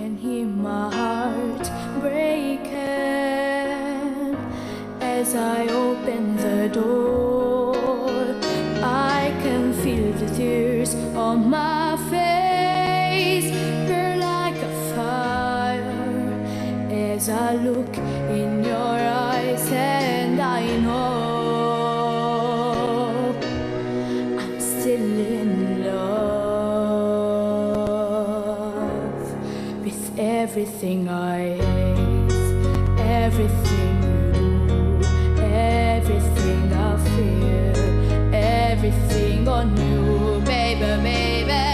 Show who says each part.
Speaker 1: can hear my heart breaking as I open the door. I can feel the tears on my face burn like a fire as I look in your eyes, and I know I'm still in love with everything I hate, everything you do, everything I fear, everything on you, baby, baby.